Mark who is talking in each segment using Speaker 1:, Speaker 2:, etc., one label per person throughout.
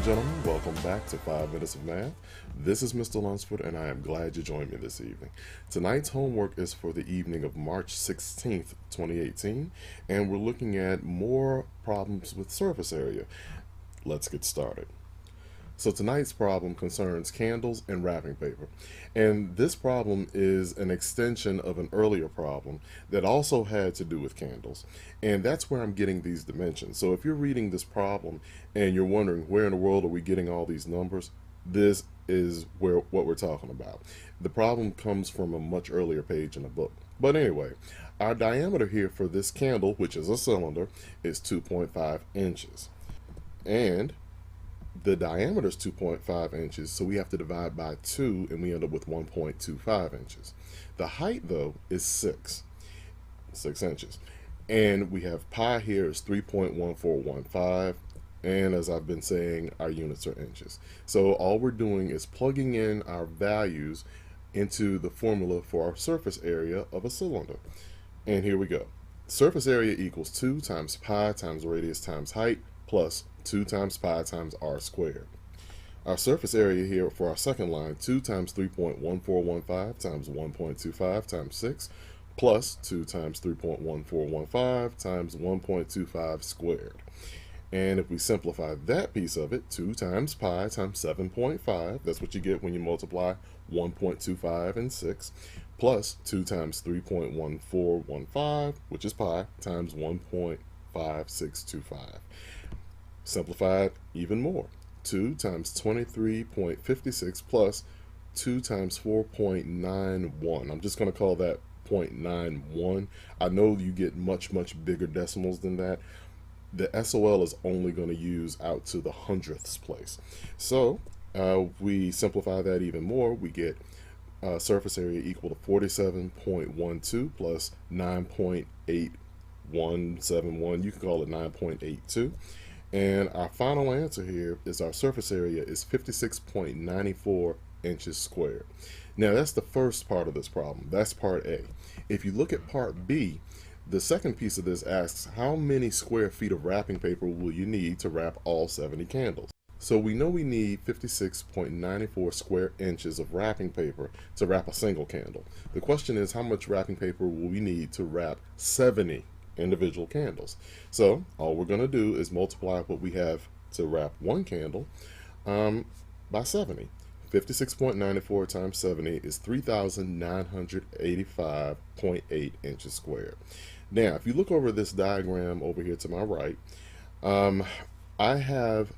Speaker 1: and gentlemen, welcome back to 5 Minutes of Math. This is Mr. Lunsford, and I am glad you joined me this evening. Tonight's homework is for the evening of March 16th, 2018, and we're looking at more problems with surface area. Let's get started. So tonight's problem concerns candles and wrapping paper. And this problem is an extension of an earlier problem that also had to do with candles. And that's where I'm getting these dimensions. So if you're reading this problem and you're wondering where in the world are we getting all these numbers, this is what we're talking about. The problem comes from a much earlier page in the book. But anyway, our diameter here for this candle, which is a cylinder, is 2.5 inches. And the diameter is 2.5 inches, so we have to divide by 2, and we end up with 1.25 inches. The height, though, is 6 inches. And we have pi here is 3.1415, and as I've been saying, our units are inches. So all we're doing is plugging in our values into the formula for our surface area of a cylinder. And here we go. Surface area equals 2 times pi times radius times height plus 2 times pi times r squared. Our surface area here for our second line, 2 times 3.1415 times 1.25 times 6 plus 2 times 3.1415 times 1.25 squared. And if we simplify that piece of it, 2 times pi times 7.5, that's what you get when you multiply 1.25 and 6, plus 2 times 3.1415, which is pi, times 1.5625. Simplified even more. 2 times 23.56 plus 2 times 4.91. I'm just going to call that 0.91. I know you get much bigger decimals than that. The SOL is only going to use out to the hundredths place. So we simplify that even more. We get surface area equal to 47.12 plus 9.8171. You can call it 9.82. And our final answer here is our surface area is 56.94 inches squared. Now that's the first part of this problem. That's part A. If you look at part B, the second piece of this asks how many square feet of wrapping paper will you need to wrap all 70 candles? So we know we need 56.94 square inches of wrapping paper to wrap a single candle. The question is, how much wrapping paper will we need to wrap 70 individual candles? So all we're going to do is multiply what we have to wrap one candle by 70. 56.94 times 70 is 3,985.8 inches squared. Now if you look over this diagram over here to my right, I have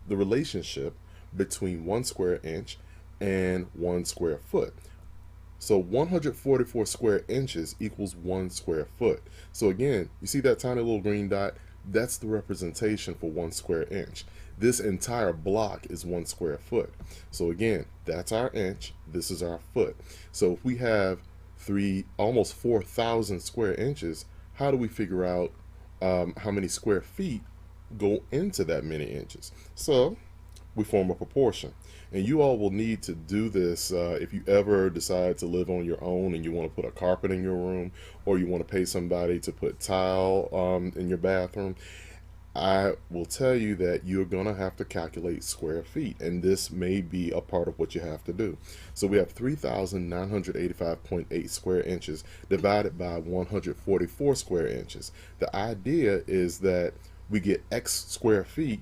Speaker 1: the relationship between 1 square inch and 1 square foot. So 144 square inches equals 1 square foot. So again, you see that tiny little green dot? That's the representation for 1 square inch. This entire block is 1 square foot. So again, that's our inch, this is our foot. So if we have almost 4,000 square inches, how do we figure out how many square feet go into that many inches? So we form a proportion. And you all will need to do this if you ever decide to live on your own and you want to put a carpet in your room, or you want to pay somebody to put tile in your bathroom. I will tell you that you're going to have to calculate square feet, and this may be a part of what you have to do. So we have 3,985.8 square inches divided by 144 square inches. The idea is that we get X square feet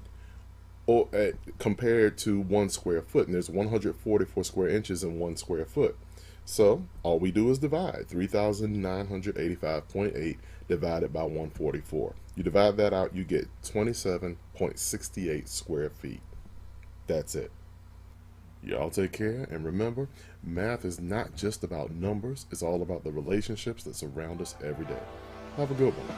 Speaker 1: compared to 1 square foot, and there's 144 square inches in 1 square foot. So all we do is divide 3,985.8 divided by 144. You divide that out, you get 27.68 square feet. That's it. Y'all take care, and remember, math is not just about numbers, it's all about the relationships that surround us every day. Have a good one.